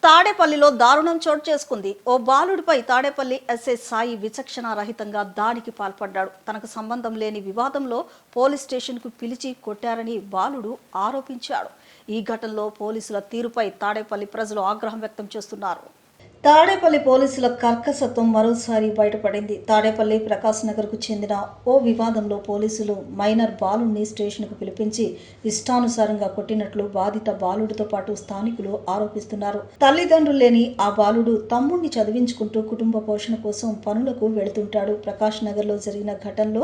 తాడేపల్లిలో దారుణం చోటు చేసుకుంది. ఓ బాలుడిపై తాడేపల్లి ఎస్ఐ సాయి విచక్షణారహితంగా దాడికి పాల్పడ్డాడు. తనకు సంబంధం లేని వివాదంలో పోలీస్ స్టేషన్కు పిలిచి కొట్టారని బాలుడు ఆరోపించాడు. ఈ ఘటనలో పోలీసుల తీరుపై తాడేపల్లి ప్రజలు ఆగ్రహం వ్యక్తం చేస్తున్నారు. తాడేపల్లి పోలీసుల కర్కసత్వం మరోసారి బయటపడింది. తాడేపల్లి ప్రకాశ్ నగర్కు చెందిన ఓ వివాదంలో పోలీసులు మైనర్ బాలుడిని స్టేషన్కు పిలిపించి ఇష్టానుసారంగా కొట్టినట్లు బాధిత బాలుడితో పాటు స్థానికులు ఆరోపిస్తున్నారు. తల్లిదండ్రులు లేని ఆ బాలుడు తమ్ముడిని చదివించుకుంటూ కుటుంబ పోషణ కోసం పనులకు వెళుతుంటాడు. ప్రకాశ్ నగర్లో జరిగిన ఘటనలో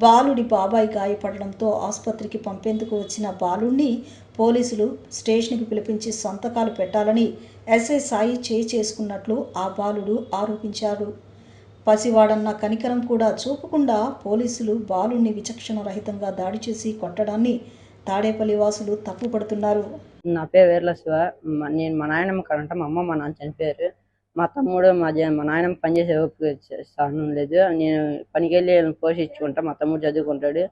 బాలుడి బాబాయ్ గాయపడడంతో ఆసుపత్రికి పంపేందుకు వచ్చిన బాలుడిని పోలీసులు స్టేషన్కి పిలిపించి సంతకాలు పెట్టాలని ఎస్ఐ సాయి చేసుకున్నట్లు ఆ బాలుడు ఆరోపించాడు. పసివాడన్న కనికరం కూడా చూపకుండా పోలీసులు బాలుడిని విచక్షణరహితంగా దాడి చేసి కొట్టడాన్ని తాడేపల్లి వాసులు తప్పుపడుతున్నారు. నా పేరు వేర్ల శివ. నేను మా నాయనమ్మ కాడంట, మా అమ్మ మా నాన్న చనిపోయారు. మా తమ్ముడు మా నాయనమ్మ పనిచేసే ఓపిక స్థానం లేదు. నేను పనికి వెళ్ళి పోషించుకుంటా, మా తమ్ముడు చదువుకుంటాడు.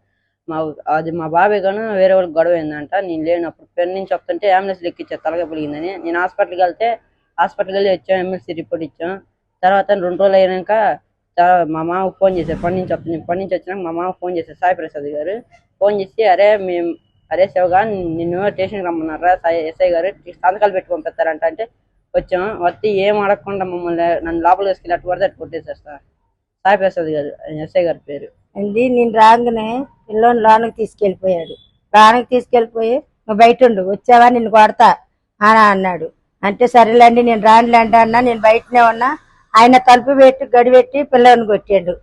అది మా బాబాయ్ గాను వేరే వాళ్ళకి గొడవ అయిందంట. నేను లేనప్పుడు పెన్ నుంచి వస్తుంటే అంబులెన్స్ ఎక్కించారు, తలగా పొలిగిందని. నేను హాస్పిటల్కి వెళ్ళి వచ్చాం, ఎమ్మెల్సీ రిపోర్ట్ ఇచ్చాం. తర్వాత 2 రోజులు అయినాక మా మామకు ఫోన్ చేశారు. పని నుంచి వచ్చినాక మా మామకు ఫోన్ చేశారు సాయి ప్రసాద్ గారు. ఫోన్ చేసి అరే శివగా నిన్ను స్టేషన్కి రమ్మన్నారా ఎస్ఐ గారు, సంతకాలు పెట్టి పంపిస్తారంట అంటే వచ్చాం. వచ్చి ఏం అడగకుండా నన్ను లోపలికి తీసుకెళ్ళి అటు పడితే అటు కొట్టేశారు సార్. సాయి ప్రసాద్ గారు ఎస్ఐ గారి పేరు అండి. నేను రాగానే పిల్లోని లోనకి తీసుకెళ్ళిపోయి నువ్వు బయట ఉండు, వచ్చావా నిన్ను కొడతా అని అన్నాడు. అంటే సరేలేండి నేను రానులేండి అన్నా. నేను బయటనే ఉన్నా. ఆయన తలుపు పెట్టి గడిపెట్టి పిల్లని కొట్టాడు.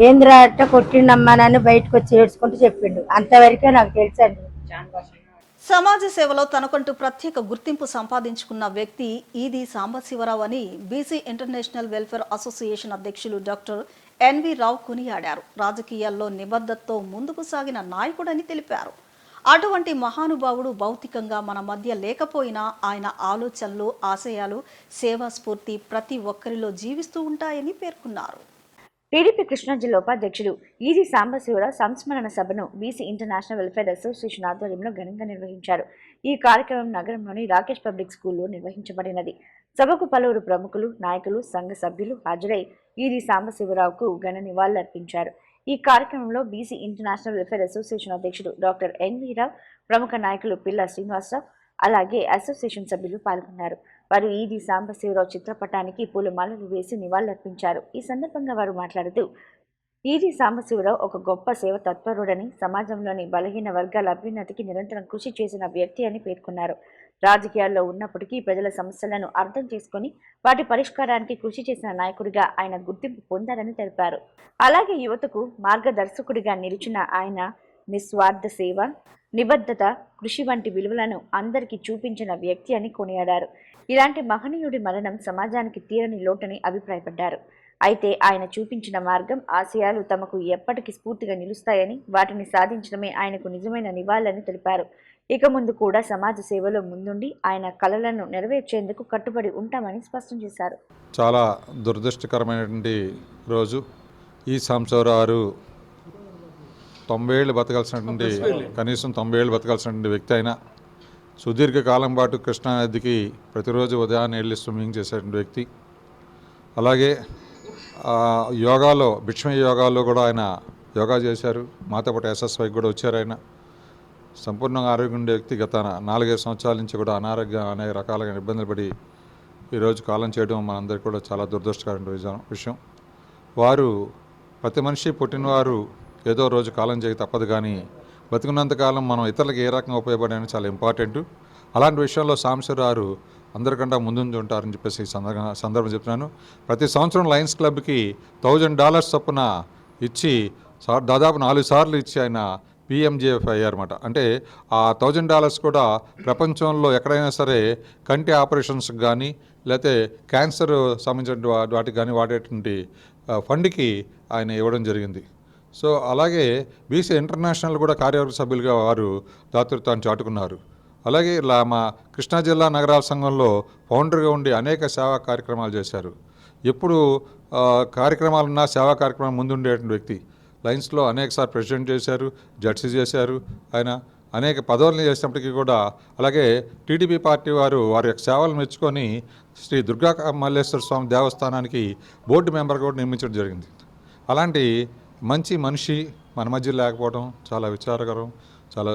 ఏందిరా అంటే కొట్టిండమ్మానని బయటకు వచ్చి ఏడ్చుకుంటూ చెప్పిండు. అంతవరకే నాకు తెలుసండి. సమాజ సేవలో తనకంటూ ప్రత్యేక గుర్తింపు సంపాదించుకున్న వ్యక్తి ఈది సాంబశివరావు అని బీసీ ఇంటర్నేషనల్ వెల్ఫేర్ అసోసియేషన్ అధ్యక్షులు డాక్టర్ ఎన్వి రావు కొనియాడారు. రాజకీయాల్లో నిబద్ధతతో ముందుకు సాగిన నాయకుడని తెలిపారు. అటువంటి మహానుభావుడు భౌతికంగా మన మధ్య లేకపోయినా ఆయన ఆలోచనలు, ఆశయాలు, సేవా స్ఫూర్తి ప్రతి ఒక్కరిలో జీవిస్తూ ఉంటాయని పేర్కొన్నారు. టీడీపీ కృష్ణా జిల్లా ఉపాధ్యక్షుడు ఈది సాంబశివరావు సంస్మరణ సభను బీసీ ఇంటర్నేషనల్ వెల్ఫేర్ అసోసియేషన్ ఆధ్వర్యంలో ఘనంగా నిర్వహించారు. ఈ కార్యక్రమం నగరంలోని రాకేష్ పబ్లిక్ స్కూల్లో నిర్వహించబడినది. సభకు పలువురు ప్రముఖులు, నాయకులు, సంఘ సభ్యులు హాజరై ఈది సాంబశివరావుకు ఘన నివాళులర్పించారు. ఈ కార్యక్రమంలో బీసీ ఇంటర్నేషనల్ వెల్ఫేర్ అసోసియేషన్ అధ్యక్షుడు డాక్టర్ ఎన్వి రావు, ప్రముఖ నాయకులు పిల్ల శ్రీనివాసరావు, అలాగే అసోసియేషన్ సభ్యులు పాల్గొన్నారు. వారు ఈది సాంబశివరావు చిత్రపటానికి పూలమాలలు వేసి నివాళులర్పించారు. ఈ సందర్భంగా వారు మాట్లాడుతూ ఈది సాంబశివరావు ఒక గొప్ప సేవ తత్పరుడని, సమాజంలోని బలహీన వర్గాల అభ్యున్నతికి నిరంతరం కృషి చేసిన వ్యక్తి అని పేర్కొన్నారు. రాజకీయాల్లో ఉన్నప్పటికీ ప్రజల సమస్యలను అర్థం చేసుకుని వాటి పరిష్కారానికి కృషి చేసిన నాయకుడిగా ఆయన గుర్తింపు పొందారని తెలిపారు. అలాగే యువతకు మార్గదర్శకుడిగా నిలిచిన ఆయన నిస్వార్థ సేవ, నిబద్ధత, కృషి వంటి విలువలను అందరికీ చూపించిన వ్యక్తి అని కొనియాడారు. ఇలాంటి మహనీయుడి మరణం సమాజానికి తీరని లోటని అభిప్రాయపడ్డారు. అయితే ఆయన చూపించిన మార్గం, ఆశయాలు తమకు ఎప్పటికీ స్ఫూర్తిగా నిలుస్తాయని, వాటిని సాధించడమే ఆయనకు నిజమైన నివాళులని తెలిపారు. ఇక ముందు కూడా సమాజ సేవలో ముందుండి ఆయన కలలను నెరవేర్చేందుకు కట్టుబడి ఉంటామని స్పష్టం చేశారు. చాలా దురదృష్టకరమైనటువంటి రోజు. ఈ సాంబశివరావు 90 ఏళ్ళు బతకాల్సినటువంటి, కనీసం 90 ఏళ్ళు బతకాల్సినటువంటి వ్యక్తి అయినా సుదీర్ఘకాలం పాటు కృష్ణానదికి ప్రతిరోజు ఉదయాన్నే వెళ్ళి స్విమ్మింగ్ చేసేటువంటి వ్యక్తి. అలాగే యోగాలో, భిక్షమయ యోగాల్లో కూడా ఆయన యోగా చేశారు. మాతో పాటు SSYకి కూడా వచ్చారు. ఆయన సంపూర్ణంగా ఆరోగ్యం ఉండే వ్యక్తి. గత 4-5 సంవత్సరాల నుంచి కూడా అనారోగ్యం అనేక రకాలుగా ఇబ్బందులు పడి ఈరోజు కాలం చేయడం మనందరికీ కూడా చాలా దురదృష్టకరమైన విషయం. వారు ప్రతి మనిషి పుట్టినవారు ఏదో రోజు కాలం చేయక తప్పదు, కానీ బతికున్నంతకాలం మనం ఇతరులకు ఏ రకంగా ఉపయోగపడడానికి చాలా ఇంపార్టెంట్. అలాంటి విషయంలో సాంబశివరావు అందరికంటే ముందుండి ఉంటారని చెప్పేసి ఈ సందర్భం చెప్తున్నాను. ప్రతి సంవత్సరం లయన్స్ క్లబ్కి $1000 చొప్పున ఇచ్చి దాదాపు 4 సార్లు ఇచ్చి ఆయన PMJF అయ్యారన్నమాట. అంటే ఆ $1000 కూడా ప్రపంచంలో ఎక్కడైనా సరే కంటి ఆపరేషన్స్కి కానీ, లేకపోతే క్యాన్సర్ సంబంధించిన వాటికి కానీ వాడేటువంటి ఫండ్కి ఆయన ఇవ్వడం జరిగింది. సో అలాగే బీసీ ఇంటర్నేషనల్ కూడా కార్యవర్గ సభ్యులుగా వారు దాతృత్వాన్ని చాటుకున్నారు. అలాగే ఇలా మా కృష్ణా జిల్లా నగరాల సంఘంలో ఫౌండర్గా ఉండి అనేక సేవా కార్యక్రమాలు చేశారు. ఎప్పుడు కార్యక్రమాలున్నా సేవా కార్యక్రమం ముందుండేటువంటి వ్యక్తి. లయన్స్లో అనేకసార్లు ప్రెసిడెంట్ చేశారు, జడ్సీ చేశారు. ఆయన అనేక పదవులను చేసినప్పటికీ కూడా, అలాగే టీడీపీ పార్టీ వారు వారి యొక్క సేవలు మెచ్చుకొని శ్రీ దుర్గా మల్లేశ్వర స్వామి దేవస్థానానికి బోర్డు మెంబర్ కూడా నియమించడం జరిగింది. అలాంటి మంచి మనిషి మన మధ్య లేకపోవడం చాలా విచారకరం, చాలా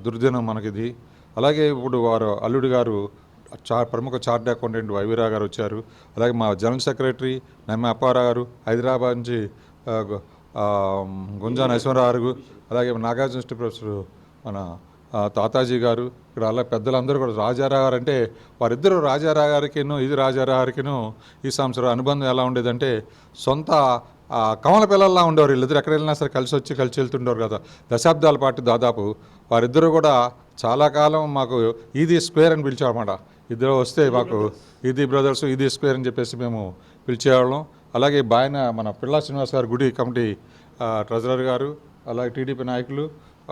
దుర్దినం మనకిది. అలాగే ఇప్పుడు వారు అల్లుడు గారు ప్రముఖ చార్ట్ అకౌంటెంట్ వైవీరావు గారు వచ్చారు. అలాగే మా జనరల్ సెక్రటరీ నమ్మ అప్పారావు గారు, హైదరాబాద్ నుంచి గుంజా నరసింహరావు గారు, అలాగే నాగార్జున యూనివర్సిటీ ప్రొఫెసర్ మన తాతాజీ గారు, ఇక్కడ అలా పెద్దలందరూ కూడా రాజారావు గారు అంటే వారిద్దరూ రాజారావు గారికిను ఇది రాజారావు గారికిను ఈ సంవత్సరం అనుబంధం ఎలా ఉండేదంటే సొంత కమల పిల్లల్లా ఉండేవారు. వీళ్ళిద్దరు ఎక్కడ వెళ్ళినా సరే కలిసి వెళ్తుండేవారు కదా, దశాబ్దాల పాటు దాదాపు. వారిద్దరూ కూడా చాలా కాలం మాకు ఈదీ స్క్వేర్ అని పిలిచామన్నమాట. ఇద్దరు వస్తే మాకు ఈదీ బ్రదర్స్, ఈదీ స్క్వేర్ అని చెప్పేసి మేము పిలిచేవాళ్ళం. అలాగే బాయన మన పిల్లా శ్రీనివాస్ గారు గుడి కమిటీ ట్రెజరర్ గారు, అలాగే టీడీపీ నాయకులు,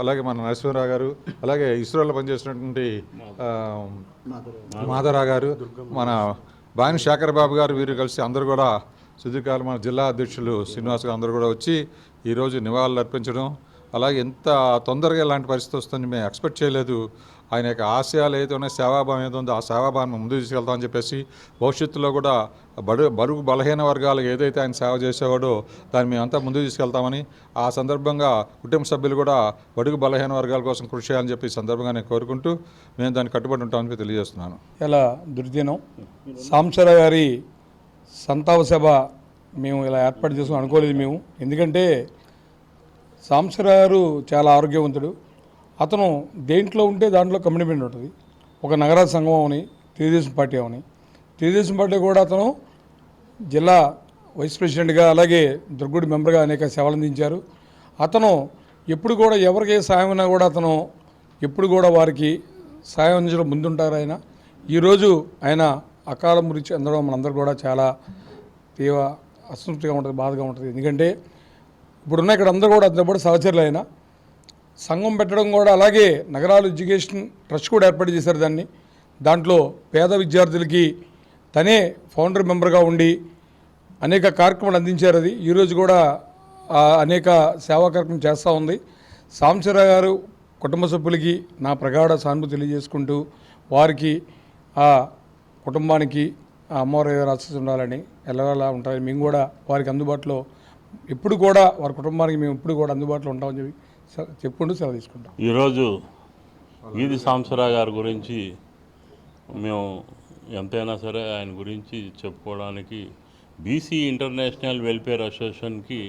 అలాగే మన నరసింహరావు గారు, అలాగే ఇస్రోలో పనిచేసినటువంటి మాధవరావు గారు, మన బాయన శేఖర్ బాబు గారు, వీరు కలిసి అందరూ కూడా సుదీర్ఘకాలం మన జిల్లా అధ్యక్షులు శ్రీనివాస్ గారు అందరూ కూడా వచ్చి ఈరోజు నివాళులు అర్పించడం. అలాగే ఎంత తొందరగా ఇలాంటి పరిస్థితి వస్తుందని మేము ఎక్స్పెక్ట్ చేయలేదు. ఆయన యొక్క ఆశయాలు ఏదైతే ఉన్నాయో, సేవాభావం ఏదో ఉందో ఆ సేవాభావం ముందుకు తీసుకెళ్తామని చెప్పేసి భవిష్యత్తులో కూడా బడుగు బలహీన వర్గాలకు ఏదైతే ఆయన సేవ చేసేవాడో దాన్ని మేమంతా ముందుకు తీసుకెళ్తామని, ఆ సందర్భంగా కుటుంబ సభ్యులు కూడా బడుగు బలహీన వర్గాల కోసం కృషి చేయాలని చెప్పి ఈ సందర్భంగా నేను కోరుకుంటూ మేము దాన్ని కట్టుబడి ఉంటామని తెలియజేస్తున్నాను. ఇలా దుర్దినం సాంబశివరావు గారి సంతాప సభ మేము ఇలా ఏర్పాటు చేసుకుని అనుకోలేదు మేము. ఎందుకంటే సాంబశివరావు గారు చాలా ఆరోగ్యవంతుడు. అతను దేంట్లో ఉంటే దాంట్లో కమిట్మెంట్ ఉంటుంది. ఒక నగరాల సంఘం అవని, తెలుగుదేశం పార్టీ అవని, తెలుగుదేశం పార్టీ కూడా అతను జిల్లా వైస్ ప్రెసిడెంట్గా, అలాగే దుర్గుడి మెంబర్గా అనేక సేవలు అందించారు. అతను ఎప్పుడు కూడా ఎవరికి సాయం అయినా కూడా అతను ఎప్పుడు కూడా వారికి సాయం అందించడం ముందుంటారు ఆయన. ఈరోజు ఆయన అకాల మృతి చెందడం మనందరూ కూడా చాలా తీవ్ర అసంతృప్తిగా ఉంటుంది, బాధగా ఉంటుంది. ఎందుకంటే ఇప్పుడున్న ఇక్కడ అందరూ కూడా అతను పాటు సహచరులు అయినా సంఘం పెట్టడం కూడా, అలాగే నగరాలు ఎడ్యుకేషన్ ట్రస్ట్ కూడా ఏర్పాటు చేశారు దాన్ని. దాంట్లో పేద విద్యార్థులకి తనే ఫౌండర్ మెంబర్గా ఉండి అనేక కార్యక్రమాలు అందించారు. అది ఈరోజు కూడా అనేక సేవా కార్యక్రమం చేస్తూ ఉంది. సాంబశివరావు గారు కుటుంబ సభ్యులకి నా ప్రగాఢ సానుభూతి తెలియజేసుకుంటూ వారికి ఆ కుటుంబానికి ఆ అమ్మవారి ఆశీస్సులు ఉండాలని, ఎల్లవేళలా ఉంటారని మేము కూడా వారికి అందుబాటులో ఎప్పుడు కూడా వారి కుటుంబానికి మేము ఎప్పుడు కూడా అందుబాటులో ఉంటామని చెప్పి చెప్పుకుంటూ సెలవు తీసుకుంటాం. ఈరోజు ఈది సాంబశివరావు గారి గురించి మేము ఎంతైనా సరే ఆయన గురించి చెప్పుకోవడానికి బీసీ ఇంటర్నేషనల్ వెల్ఫేర్ అసోసియేషన్కి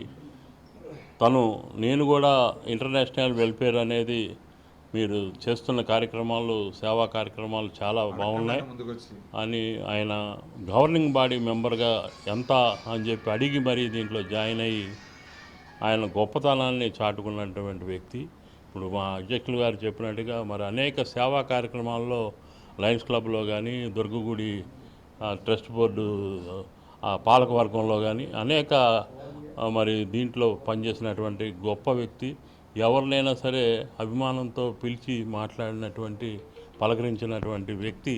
నేను కూడా ఇంటర్నేషనల్ వెల్ఫేర్ అనేది మీరు చేస్తున్న కార్యక్రమాలు, సేవా కార్యక్రమాలు చాలా బాగున్నాయి అని ఆయన గవర్నింగ్ బాడీ మెంబర్గా ఎంత అని చెప్పి అడిగి మరీ దీంట్లో జాయిన్ అయ్యి ఆయన గొప్పతనాన్ని చాటుకున్నటువంటి వ్యక్తి. ఇప్పుడు మా అధ్యక్షులు గారు చెప్పినట్టుగా మరి అనేక సేవా కార్యక్రమాల్లో లయన్స్ క్లబ్లో కానీ, దుర్గగుడి ట్రస్ట్ బోర్డు పాలకవర్గంలో కానీ అనేక మరి దీంట్లో పనిచేసినటువంటి గొప్ప వ్యక్తి. ఎవరినైనా సరే అభిమానంతో పిలిచి మాట్లాడినటువంటి, పలకరించినటువంటి వ్యక్తి,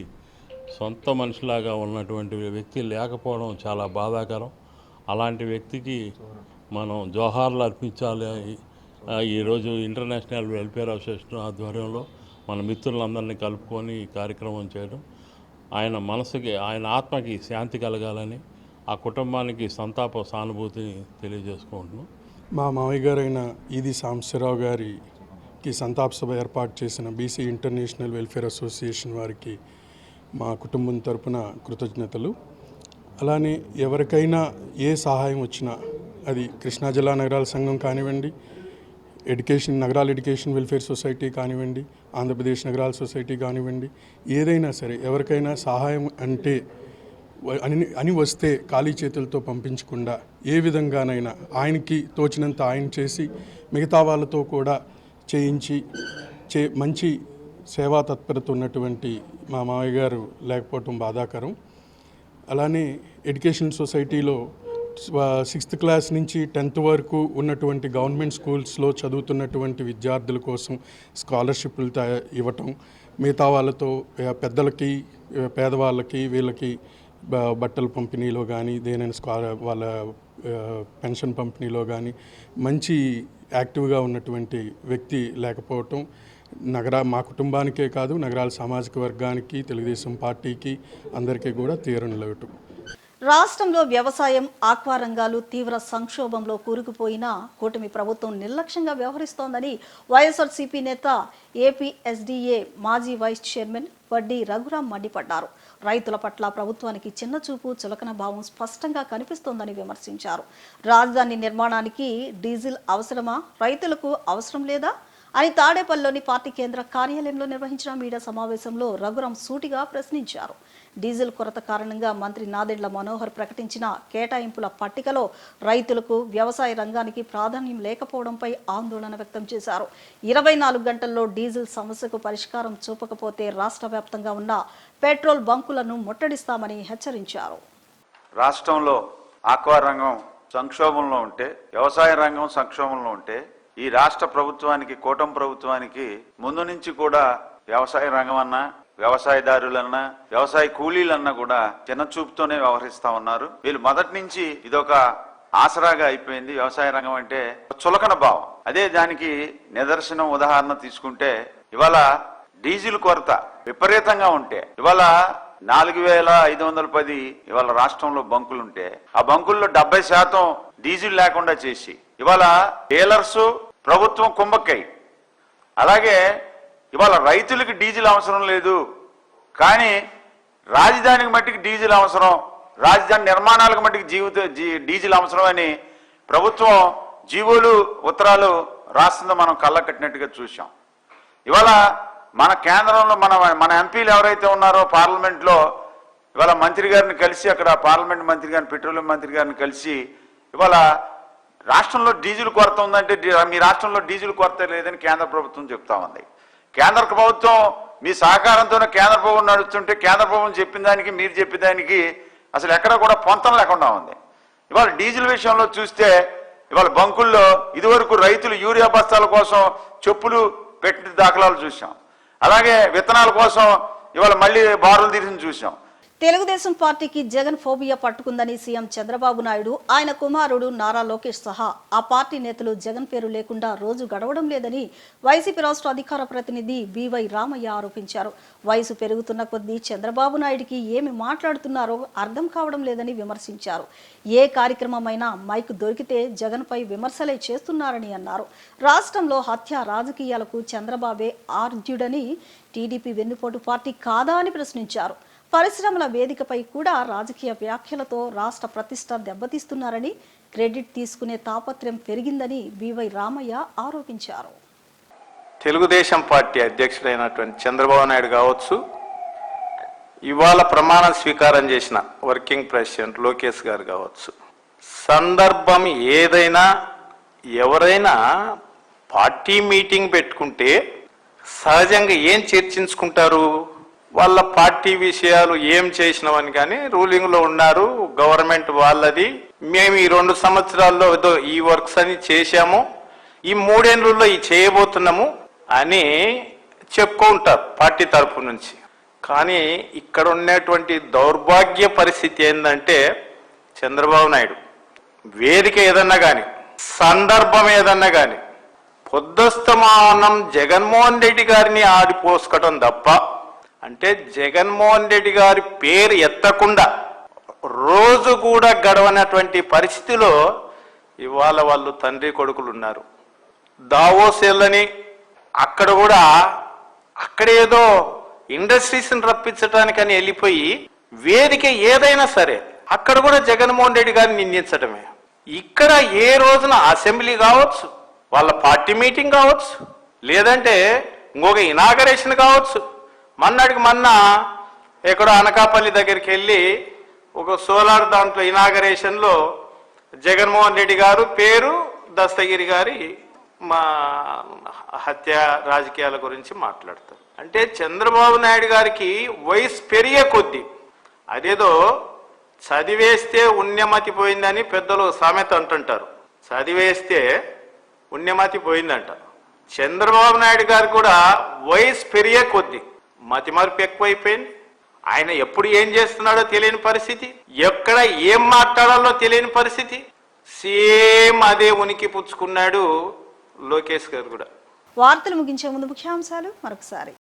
సొంత మనిషిలాగా ఉన్నటువంటి వ్యక్తి లేకపోవడం చాలా బాధాకరం. అలాంటి వ్యక్తికి మనం జోహార్లు అర్పించాలి. ఈరోజు ఇంటర్నేషనల్ వెల్ఫేర్ అసోసియేషన్ ఆధ్వర్యంలో మన మిత్రులందరినీ కలుపుకొని ఈ కార్యక్రమం చేయడం, ఆయన మనసుకి, ఆయన ఆత్మకి శాంతి కలగాలని, ఆ కుటుంబానికి సంతాప సానుభూతిని తెలియజేసుకుంటున్నాం. మా మావయ్య గారైన ఈది సాంబశివరావు గారికి సంతాప సభ ఏర్పాటు చేసిన బీసీ ఇంటర్నేషనల్ వెల్ఫేర్ అసోసియేషన్ వారికి మా కుటుంబం తరపున కృతజ్ఞతలు. అలానే ఎవరికైనా ఏ సహాయం వచ్చినా, అది కృష్ణా జిల్లా నగరాల సంఘం కానివ్వండి, నగరాల ఎడ్యుకేషన్ వెల్ఫేర్ సొసైటీ కానివ్వండి, ఆంధ్రప్రదేశ్ నగరాల సొసైటీ కానివ్వండి, ఏదైనా సరే ఎవరికైనా సహాయం అంటే అని వస్తే ఖాళీ చేతులతో పంపించకుండా ఏ విధంగానైనా ఆయనకి తోచినంత ఆయన చేసి మిగతా వాళ్ళతో కూడా చేయించి మంచి సేవా తత్పరత ఉన్నటువంటి మా మావయ్య గారు లేకపోవటం బాధాకరం. అలానే ఎడ్యుకేషన్ సొసైటీలో 6th క్లాస్ నుంచి 10th వరకు ఉన్నటువంటి గవర్నమెంట్ స్కూల్స్లో చదువుతున్నటువంటి విద్యార్థుల కోసం స్కాలర్షిప్లు ఇవ్వటం, మిగతా వాళ్ళతో పెద్దలకి, పేదవాళ్ళకి, వీళ్ళకి బట్టల పంపిణీలో కానీ దేనైనా వాళ్ళ పెన్షన్ పంపిణీలో కానీ మంచి యాక్టివ్గా ఉన్నటువంటి వ్యక్తి లేకపోవటం మా కుటుంబానికే కాదు నగరాల సామాజిక వర్గానికి తెలుగుదేశం పార్టీకి అందరికీ కూడా తీరని లోటు. రాష్ట్రంలో వ్యవసాయం, ఆక్వా రంగాలు తీవ్ర సంక్షోభంలో కూరుకుపోయినా కూటమి ప్రభుత్వం నిర్లక్ష్యంగా వ్యవహరిస్తోందని వైఎస్ఆర్సీపీ నేత ఏపీఎస్డీఏ మాజీ వైస్ చైర్మన్ వడ్డీ రఘురాం మండిపడ్డారు. రైతుల పట్ల ప్రభుత్వానికి చిన్నచూపు, చులకన భావం స్పష్టంగా కనిపిస్తోందని విమర్శించారు. రాజధాని నిర్మాణానికి డీజిల్ అవసరమా, రైతులకు అవసరం లేదా అని తాడేపల్లిలోని పార్టీ కేంద్ర కార్యాలయంలో నిర్వహించిన మీడియా సమావేశంలో రఘురాం సూటిగా ప్రశ్నించారు. డీజిల్ కొరత కారణంగా మంత్రి నాదెండ్ల మనోహర్ ప్రకటించిన కేటాయింపుల పట్టికలో రైతులకు, వ్యవసాయ రంగానికి ప్రాధాన్యం లేకపోవడంపై ఆందోళన వ్యక్తం చేశారు. 24 గంటల్లో డీజిల్ సమస్యకు పరిష్కారం చూపకపోతే రాష్ట్ర వ్యాప్తంగా ఉన్న పెట్రోల్ బంకులను ముట్టడిస్తామని హెచ్చరించారు. రాష్ట్రంలో ఆక్వా రంగం సంక్షోభంలో ఉంటే, వ్యవసాయ రంగం సంక్షోభంలో ఉంటే ఈ రాష్ట్ర ప్రభుత్వానికి, కూటమి ప్రభుత్వానికి ముందు నుంచి కూడా వ్యవసాయ రంగం అన్నా, వ్యవసాయదారులన్నా, వ్యవసాయ కూలీలన్నా కూడా చిన్న చూపుతోనే వ్యవహరిస్తా ఉన్నారు. వీళ్ళు మొదటి నుంచి ఇదొక ఆసరాగా అయిపోయింది. వ్యవసాయ రంగం అంటే చులకన భావం. అదే దానికి నిదర్శనం, ఉదాహరణ తీసుకుంటే ఇవాళ డీజిల్ కొరత విపరీతంగా ఉంటే ఇవాళ 4510 ఇవాళ రాష్ట్రంలో బంకులుంటే ఆ బంకుల్లో 70% డీజిల్ లేకుండా చేసి ఇవాళ డీలర్స్, ప్రభుత్వం కుంభక్కై. అలాగే ఇవాళ రైతులకి డీజిల్ అవసరం లేదు, కానీ రాజధానికి మట్టికి డీజిల్ అవసరం, రాజధాని నిర్మాణాలకు మట్టికి డీజిల్ అవసరం అని ప్రభుత్వం జీవోలు, ఉత్తరాలు రాస్తుందో మనం కళ్ళ కట్టినట్టుగా చూసాం. ఇవాళ మన కేంద్రంలో మన ఎంపీలు ఎవరైతే ఉన్నారో పార్లమెంట్లో ఇవాళ మంత్రి గారిని కలిసి, అక్కడ పార్లమెంట్ మంత్రి గారిని, పెట్రోలియం మంత్రి గారిని కలిసి ఇవాళ రాష్ట్రంలో డీజిల్ కొరత ఉందంటే మీ రాష్ట్రంలో డీజిల్ కొరత లేదని కేంద్ర ప్రభుత్వం చెప్తా ఉంది. కేంద్ర ప్రభుత్వం మీ సహకారంతోనే కేంద్ర ప్రభుత్వం నడుస్తుంటే కేంద్ర ప్రభుత్వం చెప్పిన దానికి మీరు చెప్పిన దానికి అసలు ఎక్కడ కూడా పొంతం లేకుండా ఉంది. ఇవాళ డీజిల్ విషయంలో చూస్తే ఇవాళ బంకుల్లో ఇదివరకు రైతులు యూరియా బస్తాల కోసం చెప్పులు పెట్టిన దాఖలాలు చూసాం. అలాగే విత్తనాల కోసం ఇవాళ మళ్ళీ బారులు తీసిన చూసాం. తెలుగుదేశం పార్టీకి జగన్ ఫోబియా పట్టుకుందని సీఎం చంద్రబాబు నాయుడు, ఆయన కుమారుడు నారా లోకేష్ సహా ఆ పార్టీ నేతలు జగన్ పేరు లేకుండా రోజు గడవడం లేదని వైసీపీ రాష్ట్ర అధికార ప్రతినిధి బివై రామయ్య ఆరోపించారు. వయసు పెరుగుతున్న కొద్దీ చంద్రబాబు నాయుడికి ఏమి మాట్లాడుతున్నారో అర్థం కావడం లేదని విమర్శించారు. ఏ కార్యక్రమమైనా మైక్ దొరికితే జగన్పై విమర్శలే చేస్తున్నారని అన్నారు. రాష్ట్రంలో హత్య రాజకీయాలకు చంద్రబాబే ఆర్జుడని, టీడీపీ వెన్నుపోటు పార్టీ కాదా అని ప్రశ్నించారు. పరిశ్రమల వేదికపై కూడా రాజకీయ వ్యాఖ్యలతో రాష్ట్ర ప్రతిష్ట దెబ్బతీస్తున్నారని, క్రెడిట్ తీసుకునే తాపత్రయం పెరిగిందని బివై రామయ్య ఆరోపించారు. తెలుగుదేశం పార్టీ అధ్యక్షుడైనటువంటి చంద్రబాబు నాయుడు కావచ్చు, ఇవాళ ప్రమాణ స్వీకారం చేసిన వర్కింగ్ ప్రెసిడెంట్ లోకేష్ గారు కావచ్చు, సందర్భం ఏదైనా ఎవరైనా పార్టీ మీటింగ్ పెట్టుకుంటే సహజంగా ఏం చర్చించుకుంటారు? వాళ్ళ పార్టీ విషయాలు ఏం చేసినామని. కానీ రూలింగ్లో ఉన్నారు, గవర్నమెంట్ వాళ్ళది, మేము ఈ 2 సంవత్సరాల్లో ఈ వర్క్స్ అని చేశాము, ఈ 3 ఏళ్ళలో ఈ చేయబోతున్నాము అని చెప్పుకుంటారు పార్టీ తరఫు నుంచి. కానీ ఇక్కడ ఉన్నటువంటి దౌర్భాగ్య పరిస్థితి ఏంటంటే చంద్రబాబు నాయుడు వేదిక ఏదన్నా కానీ, సందర్భం ఏదన్నా కానీ పొద్దుస్తమానం జగన్మోహన్ రెడ్డి గారిని ఆడిపోసుకోవటం తప్ప, అంటే జగన్మోహన్ రెడ్డి గారి పేరు ఎత్తకుండా రోజు కూడా గడవనటువంటి పరిస్థితిలో ఇవాళ వాళ్ళు తండ్రి కొడుకులు ఉన్నారు. దావోస్ వెళ్ళని అక్కడ కూడా అక్కడేదో ఇండస్ట్రీస్ని రప్పించడానికని వెళ్ళిపోయి వేదిక ఏదైనా సరే అక్కడ కూడా జగన్మోహన్ రెడ్డి గారిని నిందించడమే. ఇక్కడ ఏ రోజున అసెంబ్లీ కావచ్చు, వాళ్ళ పార్టీ మీటింగ్ కావచ్చు, లేదంటే ఇంకొక ఇనాగరేషన్ కావచ్చు. మొన్నటికి మొన్న ఎక్కడో అనకాపల్లి దగ్గరికి వెళ్ళి ఒక సోలార్ దాంట్లో ఇనాగరేషన్లో జగన్మోహన్ రెడ్డి గారు పేరు, దస్తగిరి గారి మా హత్య రాజకీయాల గురించి మాట్లాడతారు. అంటే చంద్రబాబు నాయుడు గారికి వయసు పెరిగే కొద్దీ అదేదో చదివేస్తే ఉన్యమతి పోయిందని పెద్దలు సామెత అంటుంటారు. చదివేస్తే ఉన్యమతి పోయిందంట. చంద్రబాబు నాయుడు గారు కూడా వయసు పెరిగే కొద్దీ మతిమరుపు ఎక్కువైపోయింది. ఆయన ఎప్పుడు ఏం చేస్తున్నాడో తెలియని పరిస్థితి, ఎక్కడ ఏం మాట్లాడాలో తెలియని పరిస్థితి. సేమ్ అదే ఉనికి పుచ్చుకున్నాడు లోకేష్ గారు కూడా. వార్తలు ముగించే ముందు ముఖ్యాంశాలు మరొకసారి.